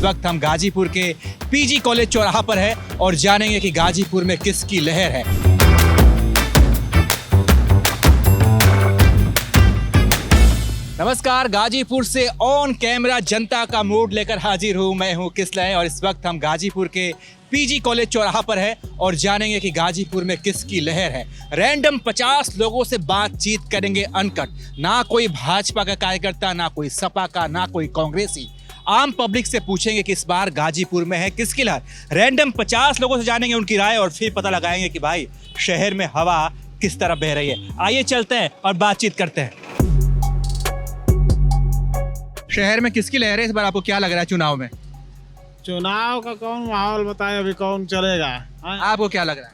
वक्त हम गाजीपुर के पीजी कॉलेज चौराहा पर है और जानेंगे कि गाजीपुर में किसकी लहर है। नमस्कार, गाजीपुर से ऑन कैमरा जनता का मूड लेकर हाजिर हूँ। मैं हूँ किसलय और इस वक्त हम गाजीपुर के पीजी कॉलेज चौराहा पर है और जानेंगे कि गाजीपुर में किसकी लहर है। रैंडम 50 लोगों से बातचीत करेंगे अनकट, ना कोई भाजपा का कार्यकर्ता, ना कोई सपा का, ना कोई कांग्रेसी। आम पब्लिक से पूछेंगे कि इस बार गाजीपुर में है किसकी लहर। रैंडम 50 लोगों से जानेंगे उनकी राय और फिर पता लगाएंगे कि भाई शहर में हवा किस तरह बह रही है। आइए चलते हैं और बातचीत करते हैं। शहर में किसकी लहर है इस बार, आपको क्या लग रहा है चुनाव में? चुनाव का कौन माहौल बताए, अभी कौन चलेगा? आपको क्या लग रहा है?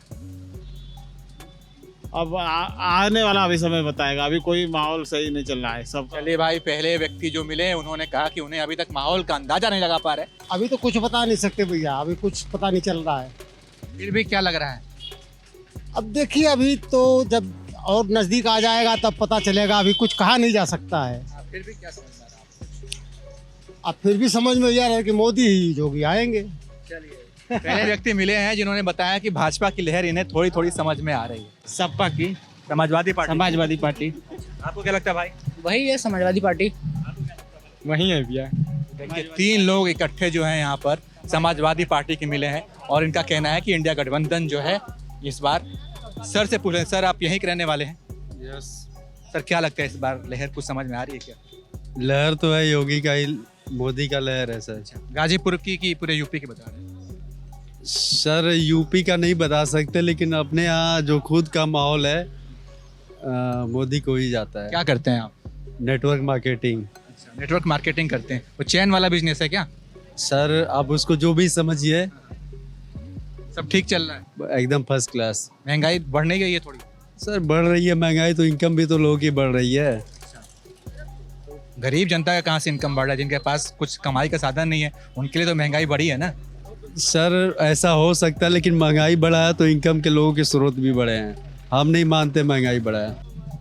अब आने वाला अभी समय बताएगा, अभी कोई माहौल सही नहीं चल रहा है सब। चलिए भाई, पहले व्यक्ति जो मिले उन्होंने कहा कि उन्हें अभी तक माहौल का अंदाजा नहीं लगा पा रहे। अभी तो कुछ बता नहीं सकते भैया, अभी कुछ पता नहीं चल रहा है। फिर भी क्या लग रहा है? अब देखिए, अभी तो जब और नजदीक आ जाएगा तब पता चलेगा, अभी कुछ कहा नहीं जा सकता है। फिर भी क्या समझ में आ रहा है? अब फिर भी समझ में यह है कि मोदी ही जोगी आएंगे। चलिए, पहले व्यक्ति मिले हैं जिन्होंने बताया कि भाजपा की लहर इन्हें थोड़ी थोड़ी समझ में आ रही है। सपा की समाजवादी पार्टी। समाजवादी पार्टी आपको क्या लगता है भाई? वही है समाजवादी पार्टी। वही है भैया। देखिए, 3 लोग इकट्ठे जो हैं यहाँ पर समाजवादी पार्टी के मिले हैं और इनका कहना है कि इंडिया गठबंधन जो है इस बार। सर से पूछ रहे हैं, सर आप यहीं के रहने वाले हैं? यस। सर क्या लगता है इस बार लहर कुछ समझ में आ रही है क्या? लहर तो है योगी का ही, मोदी का लहर है सर। गाजीपुर की कि पूरे यूपी की बता रहे हैं? सर यूपी का नहीं बता सकते, लेकिन अपने यहाँ जो खुद का माहौल है मोदी को ही जाता है। क्या करते हैं आप? Network marketing. नेटवर्क मार्केटिंग करते हैं। वो चैन वाला बिजनेस है क्या? सर आप उसको जो भी समझिए, सब ठीक चल रहा है? एकदम फर्स्ट क्लास। महंगाई बढ़ नहीं गई है थोड़ी? सर बढ़ रही है महंगाई, तो इनकम भी तो लोगों की बढ़ रही है। गरीब जनता का कहाँ से इनकम बढ़ रहा है? जिनके पास कुछ कमाई का साधन नहीं है उनके लिए तो महंगाई बढ़ी है ना। सर ऐसा हो सकता है, लेकिन महंगाई बढ़ा है तो इनकम के लोगों के स्रोत भी बढ़े हैं। हम नहीं मानते महंगाई बढ़ा है।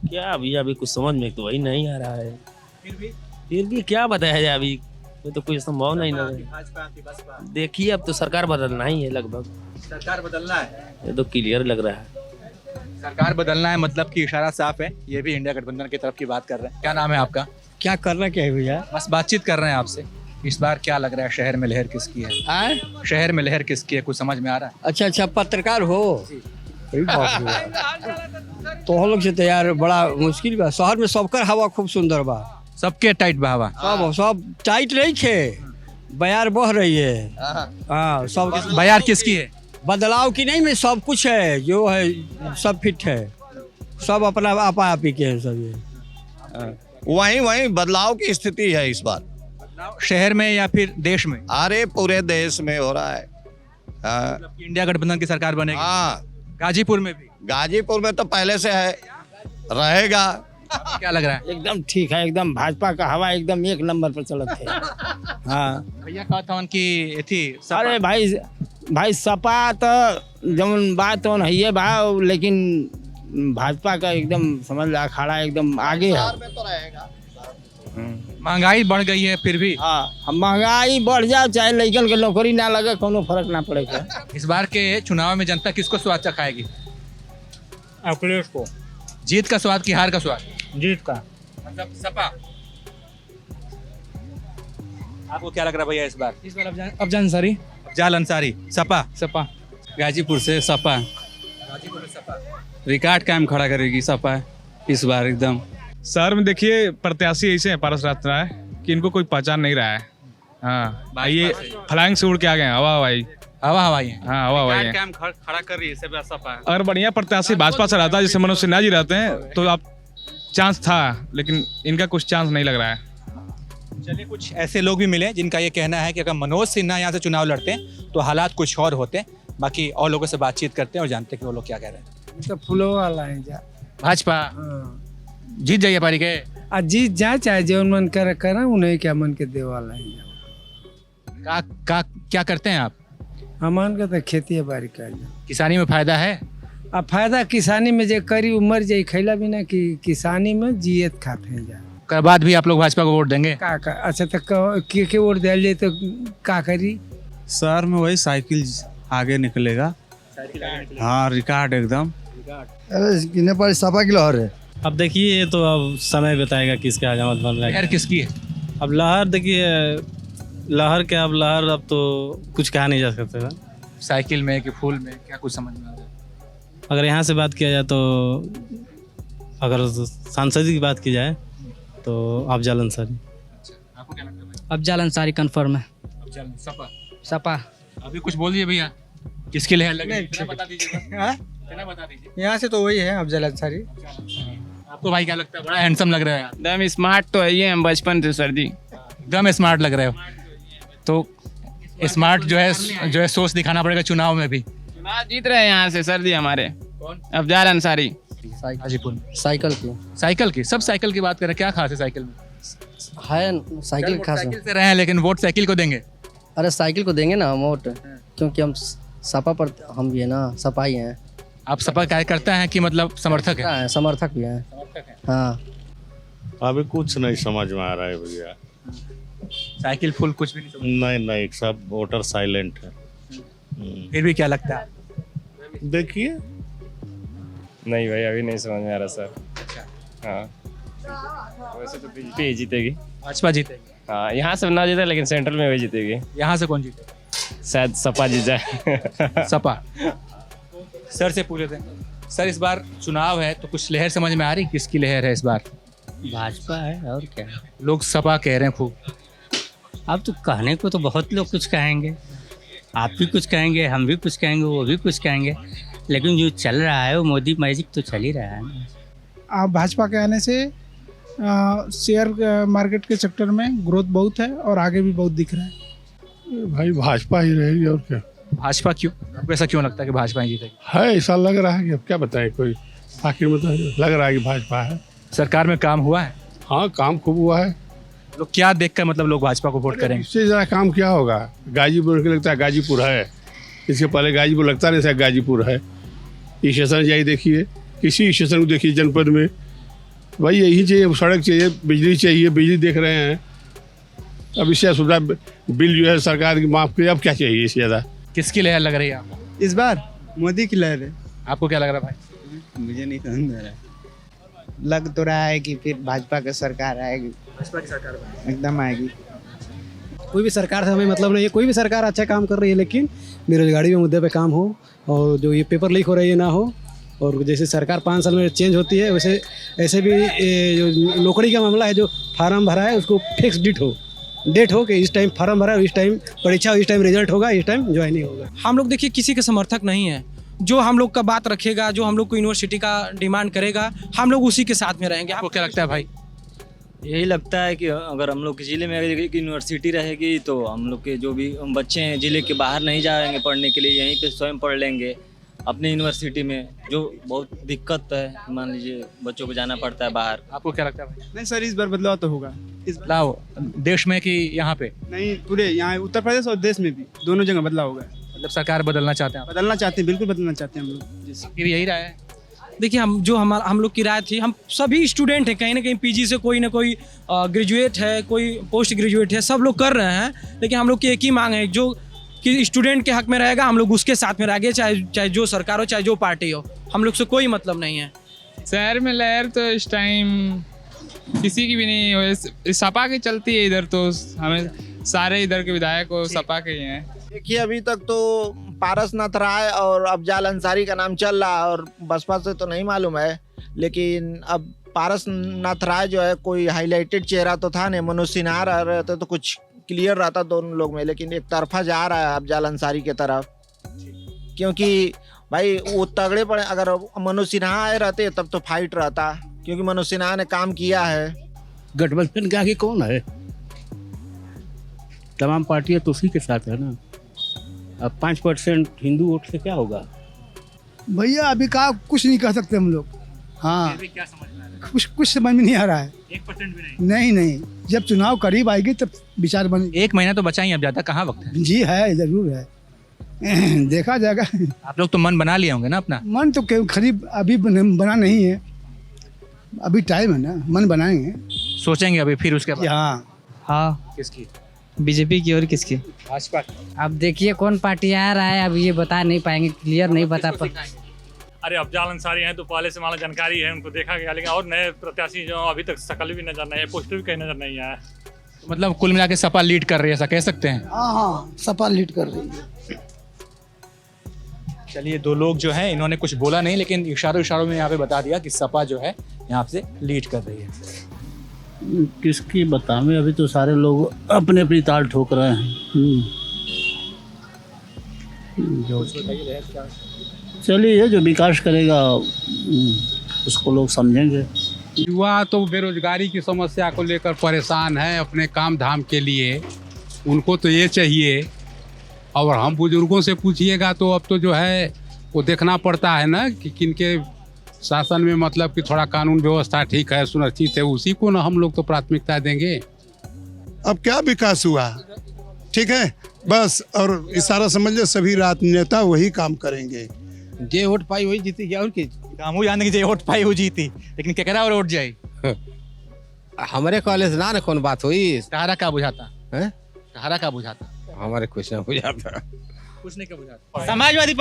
क्या अभी कुछ समझ में तो वही नहीं आ रहा है। फिर भी क्या बताया जाए, अभी तो कुछ संभव नहीं लग रहा है। देखिए अब तो सरकार बदलना ही है, लगभग सरकार बदलना है। ये तो क्लियर लग रहा है। सरकार बदलना है मतलब कि इशारा साफ है, ये भी इंडिया गठबंधन की तरफ की बात कर रहे हैं। क्या नाम है आपका? क्या करना क्या है भैया? बस बातचीत कर रहे हैं आपसे। इस बार क्या लग रहा है शहर में लहर किसकी है? शहर में लहर किसकी है, कुछ समझ में आ रहा है? अच्छा, पत्रकार हो? तो हम लोग से तो यार बड़ा मुश्किल बा। शहर में सबकर हवा खूब सुंदर बा। सबके टाइट बहावा? सब टाइट नहीं थे, बयार बह रही है। हाँ, सब बयार किसकी है? बदलाव की नहीं में सब कुछ है, जो है सब फिट है, सब अपना आपा आपी के हैं सब। ये वही बदलाव की स्थिति है इस बार। शहर में या फिर देश में? अरे पूरे देश में हो रहा है। मतलब कि इंडिया गठबंधन की सरकार बनेगी? हाँ, गाजीपुर में भी? गाजीपुर में तो पहले से है, रहेगा। क्या लग रहा है? एकदम ठीक है, एकदम भाजपा का हवा एकदम 1 नंबर पर चलत है। हाँ भैया कहा था उनकी थी सपा। अरे भाई सपा तो जमन बात तो नहीं है बा, लेकिन भाजपा का एकदम समझ ला अखाड़ा एकदम आगे है। महंगाई बढ़ गई है फिर भी? हाँ, महंगाई बढ़ जाए चाहे लड़कन के नौकरी ना लगे, कोनो फर्क ना पड़ेगा। इस बार के चुनाव में जनता किसको स्वाद चखाएगी? अखिलेश को। जीत का स्वाद कि हार का स्वाद? जीत का। मतलब सपा। आपको क्या लग रहा है भैया इस बार? अफजान अंसारी। जाल अंसारी। सपा। गाजीपुर से सपा। गाजीपुर में सपा। रिकॉर्ड कायम खड़ा करेगी सपा इस बार एकदम। शहर में देखिए प्रत्याशी ऐसे हैं पारस राय कि इनको कोई पहचान नहीं रहा है। हाँ भाई, ये फ्लाइंग से उड़ के आ गए हैं, हवा हवाई है। हाँ हवा हवाई है। कायम खड़ा कर रही है सपा। अगर बढ़िया प्रत्याशी भाजपा से रहता है, जैसे मनोज सिन्हा जी रहते हैं, तो आप चांस था, लेकिन इनका कुछ चांस नहीं लग रहा है। चलिए, कुछ ऐसे लोग भी मिले जिनका ये कहना है कि अगर मनोज सिन्हा यहाँ से चुनाव लड़ते हैं तो हालात कुछ और होते। बाकी और लोगों से बातचीत करते हैं और जानते हैं कि वो लोग क्या कह रहे हैं। तो फूलों वाला है जा भाजपा जीत जाइए पारी के? जीत जाए चाहे जो मन करे उन्हें क्या मन के दे वाला है। क्या करते हैं आप? हमान का तो खेती बाड़ी कर। किसानी में फायदा है? अब फायदा किसानी में जे करी उमर जे खैला बिना कि किसानी में जियत खाते हैं जा। कर बाद भी आप लोग भाजपा को वोट देंगे? अच्छा तो के वोट दिया तो का करी? शहर में वही साइकिल आगे निकलेगा। हाँ, रिकॉर्ड एकदम। नेपाल सपा की लहर है। अब देखिए ये तो अब समय बताएगा किसका आजामत बन रहा है। लहर किसकी है? अब लहर देखिए, लहर क्या, अब लहर अब तो कुछ कहा नहीं जा सकता। साइकिल में कि फूल में, क्या कुछ समझ में आ रहा है? अगर यहाँ से बात किया जाए तो, अगर सांसद की बात की जाए तो अफजल अंसारी। आपको क्या लगता है भाई? अफजल अंसारी कंफर्म है। अफजल सपा। सपा। अभी कुछ बोल दीजिए भैया, किसकी लहर लग रही है? इतना बता दीजिए, इतना बता दीजिए। यहाँ से तो वही है अफजल अंसारी। आपको भाई क्या लगता है? बड़ा हैंडसम लग रहा है यार। एकदम स्मार्ट तो है ही हम बचपन से सर जी। एकदम स्मार्ट लग रहे हो। तो स्मार्ट जो है सोच दिखाना पड़ेगा चुनाव में भी। चुनाव जीत रहे हैं यहाँ से सर जी हमारे। कौन? अफजल अंसारी। हाजीपुर में। साइकिल की साइकिल की, सब साइकिल की बात करें, क्या खास है साइकिल में? है, साइकिल खास है। साइकिल से रहे हैं लेकिन वोट साइकिल को देंगे। अरे साइकिल को देंगे ना हम वोट, क्योंकि हम सपा पर, हम भी है ना, सपा ही हैं। आप सपा कार्यकर्ता हैं कि मतलब समर्थक है? समर्थक भी हैं। हाँ, अभी कुछ नहीं समझ में आ रहा है भैया। साइकिल फुल कुछ भी नहीं समझ। नहीं, सब वोटर साइलेंट है। फिर भी क्या लगता है? देखिए, नहीं भाई अभी नहीं समझ में आ रहा सर। हाँ, वैसे तो बीजेपी ही जीतेगी। भाजपा जीतेगी। हाँ, यहाँ से ना जीते लेकिन सेंट्रल में वही जीतेगी। यहाँ से कौन जीतेगा? शायद सपा जीत जाए। सपा। सर से पूछ लेते हैं, सर इस बार चुनाव है तो कुछ लहर समझ में आ रही, किसकी लहर है इस बार? भाजपा है और क्या। लोग सपा कह रहे हैं खूब। अब तो कहने को तो बहुत लोग कुछ कहेंगे, आप भी कुछ कहेंगे, हम भी कुछ कहेंगे, वो भी कुछ कहेंगे, लेकिन जो चल रहा है वो मोदी मैजिक तो चल ही रहा है। आप भाजपा के आने से शेयर मार्केट के सेक्टर में ग्रोथ बहुत है और आगे भी बहुत दिख रहा है। भाई भाजपा ही रहेगी और क्या। भाजपा क्यों? आपको ऐसा क्यों लगता है कि भाजपा ही जीतेगी? है, ऐसा लग रहा है कि अब क्या बताएं, कोई आखिर में तो लग रहा है कि भाजपा है। सरकार में काम हुआ है? हाँ, काम खूब हुआ है। लोग क्या देखकर मतलब लोग भाजपा को वोट करेंगे? इससे ज़्यादा काम क्या होगा? गाजीपुर के लगता है गाजीपुर है, इसके पहले गाजीपुर लगता नहीं था गाजीपुर है। स्टेशन जाइए देखिए, किसी स्टेशन को देखिए जनपद में, भाई यही चाहिए, सड़क चाहिए, बिजली देख रहे हैं। अब इससे सुविधा बिल जो है सरकार की माफ़ की, अब क्या चाहिए इससे ज़्यादा? किसकी लहर लग रही है आपको? इस बार मोदी की लहर है। आपको क्या लग रहा है भाई? मुझे नहीं समझ आ रहा है। लग तो रहा है कि फिर भाजपा की सरकार आएगी। भाजपा की सरकार एकदम आएगी। कोई भी सरकार से हमें मतलब नहीं है, कोई भी सरकार अच्छा काम कर रही है, लेकिन बेरोजगारी के मुद्दे पे काम हो, और जो ये पेपर लीक हो रही है ना हो, और जैसे सरकार 5 साल में चेंज होती है वैसे ऐसे भी जो नौकरी का मामला है, जो फार्म भरा है उसको फिक्स डेट हो कि इस टाइम फार्म भरा है, इस टाइम परीक्षा, इस टाइम रिजल्ट होगा, इस टाइम ज्वाइनिंग होगा। हम लोग देखिए किसी के समर्थक नहीं है, जो हम लोग का बात रखेगा, जो हम लोग को यूनिवर्सिटी का डिमांड करेगा, हम लोग उसी के साथ में रहेंगे। आपको क्या लगता है भाई? यही लगता है कि अगर हम लोग के ज़िले में अगर एक यूनिवर्सिटी रहेगी तो हम लोग के जो भी बच्चे हैं ज़िले के बाहर नहीं जाएंगे पढ़ने के लिए, यहीं पे स्वयं पढ़ लेंगे अपने यूनिवर्सिटी में, जो बहुत दिक्कत है। मान लीजिए बच्चों को जाना पड़ता है बाहर। आपको क्या लगता है भाई? नहीं सर, इस बार बदलाव तो होगा। इस बदलाव देश में कि यहाँ पे? नहीं, पूरे यहाँ उत्तर प्रदेश और देश में भी, दोनों जगह बदलाव होगा। मतलब सरकार बदलना चाहते हैं आप? बदलना चाहते हैं, बिल्कुल बदलना चाहते हैं हम लोग। फिर यही राय है? देखिए हम लोग की राय थी, हम सभी स्टूडेंट हैं, कहीं ना कहीं पीजी से कोई ना कोई ग्रेजुएट है, कोई पोस्ट ग्रेजुएट है, सब लोग कर रहे हैं, लेकिन हम लोग की एक ही मांग है, जो कि स्टूडेंट के हक में रहेगा हम लोग उसके साथ में रहेंगे, चाहे जो सरकार हो, चाहे जो पार्टी हो, हम लोग से कोई मतलब नहीं है। शहर में लहर तो इस टाइम किसी की भी नहीं है, सपा की चलती है इधर, तो हमें सारे इधर के विधायक और सपा के ही हैं। देखिए अभी तक तो पारसनाथ राय और अफजल अंसारी का नाम चल रहा है, और बसपा से तो नहीं मालूम है, लेकिन अब पारसनाथ राय जो है कोई हाईलाइटेड चेहरा तो था नहीं, मनोज सिन्हा रह रहे थे तो कुछ क्लियर रहता दोनों लोग में, लेकिन एक तरफा जा रहा है अफजल अंसारी की तरफ, क्योंकि भाई वो तगड़े पड़े। अगर मनोज सिन्हा आए रहते तब तो फाइट रहता, क्योंकि मनोज सिन्हा ने काम किया है। गठबंधन के आगे कौन है? तमाम पार्टियां तो उसी के साथ है ना। अब 5% हिंदू वोट से क्या होगा? भैया अभी का कुछ नहीं कह सकते हम लोग। हाँ, क्या समझ में आ रहा है? कुछ समझ में नहीं आ रहा है। 1% भी नहीं? नहीं, जब चुनाव करीब आएगी तब विचार बन। 1 महीना तो बचा ही, अब ज्यादा कहाँ वक्त है? जी है, जरूर है। देखा जाएगा। आप लोग तो मन बना लिए होंगे ना अपना? मन तो करीब अभी बना नहीं है, अभी टाइम है ना, मन बनाएंगे। सोचेंगे अभी फिर उसके बाद हाँ किसकी? बीजेपी की और किसकी? भाजपा। अब देखिए कौन पार्टी आ रहा है, अब ये बता नहीं पाएंगे, क्लियर नहीं बता पाएंगे। अरे अफजाल अंसारी हैं तो पहले से माला जानकारी है, उनको देखा गया, लेकिन और नए प्रत्याशी जो अभी तक शकल भी नजर नहीं है, पोस्टर भी कहीं नजर नहीं आया। मतलब कुल मिला के सपा लीड कर रही है, ऐसा कह सकते हैं? हाँ, सपा लीड कर रही है। चलिए, दो लोग जो हैं इन्होंने कुछ बोला नहीं, लेकिन इशारों में यहाँ पे बता दिया कि सपा जो है यहाँ से लीड कर रही है। किसकी बतावें, अभी तो सारे लोग अपने अपनी ताल ठोक रहे हैं। चलिए, जो विकास करेगा उसको लोग समझेंगे। युवा तो बेरोजगारी की समस्या को लेकर परेशान है अपने काम धाम के लिए, उनको तो ये चाहिए। और हम बुजुर्गों से पूछिएगा तो अब तो जो है वो देखना पड़ता है ना कि किनके शासन में मतलब कि थोड़ा कानून व्यवस्था ठीक है, सुरक्षित है, उसी को ना हम लोग तो प्राथमिकता देंगे। अब क्या विकास हुआ? ठीक है, बस। और इशारा समझ ले, सभी राजनेता वही काम करेंगे। जे वोट पाई वही जीती क्या और की? कामू जाने की जे वोट पाई हो जीती, लेकिन क्या करा और वोट जाए? हमारे कॉलेज ना कौन बात हुई? सहारा का बुझाता है? सहारा का बुझाता? हमारे कुछ ना बुझाता। कुछ नहीं का बुझाता। समाजवादी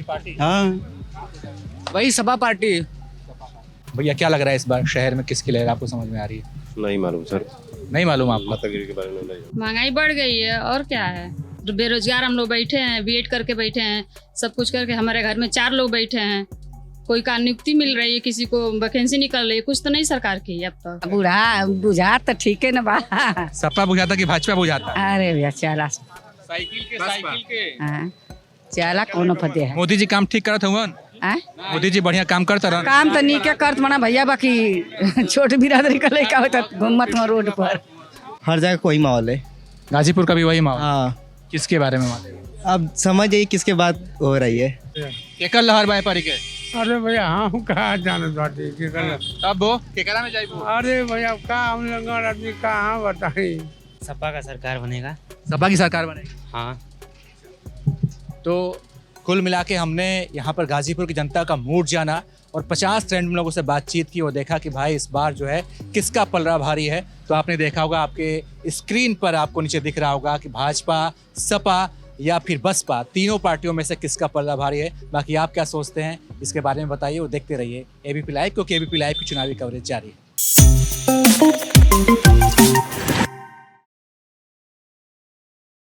पार्टी। हाँ, वही सपा पार्टी। भैया क्या लग रहा है इस बार शहर में किसकी लहर आपको समझ में आ रही है? नहीं मालूम सर, नहीं मालूम आपको? मातागिरी के बारे में नहीं। महंगाई बढ़ गई है और क्या है, बेरोजगार हम लोग बैठे हैं, बीएड करके बैठे हैं, सब कुछ करके हमारे घर में 4 लोग बैठे हैं, कोई का नियुक्ति मिल रही है, किसी को वैकेंसी निकल रही है, कुछ तो नहीं सरकार की है अब तक। बुझा तो ठीक है ना बा। सपा बुझाता कि भाजपा बुझाता? अरे भैया चला साइकिल के चला कौन फते है। मोदी जी काम ठीक करत हुआ? मोदी जी बढ़िया काम करता रहा? काम तो नहीं क्या करत मना भैया, बाकी छोट बिरादरी का लड़का होता घूमत में रोड पर। हर जगह कोई माहौल है। गाजीपुर का भी वही माहौल? हाँ। किसके बारे में मालूम? अब समझ जाइए किसके बात हो रही है। केकर लहर बाय पारी के? अरे भैया हाँ कहाँ जाने बाटे अब वो केकरा में जाइबो? अरे भैया का हम लोग आदमी कहाँ बताई। सपा का सरकार बनेगा। सपा की सरकार बनेगी? हाँ। तो कुल मिला के हमने यहाँ पर गाजीपुर की जनता का मूड जाना और 50 रैंडम लोगों से बातचीत की और देखा कि भाई इस बार जो है किसका पलड़ा भारी है। तो आपने देखा होगा, आपके स्क्रीन पर आपको नीचे दिख रहा होगा कि भाजपा, सपा या फिर बसपा, तीनों पार्टियों में से किसका पलड़ा भारी है। बाकी आप क्या सोचते हैं इसके बारे में बताइए और देखते रहिए एबीपी लाइव, क्योंकि एबीपी लाइव की चुनावी कवरेज जारी है।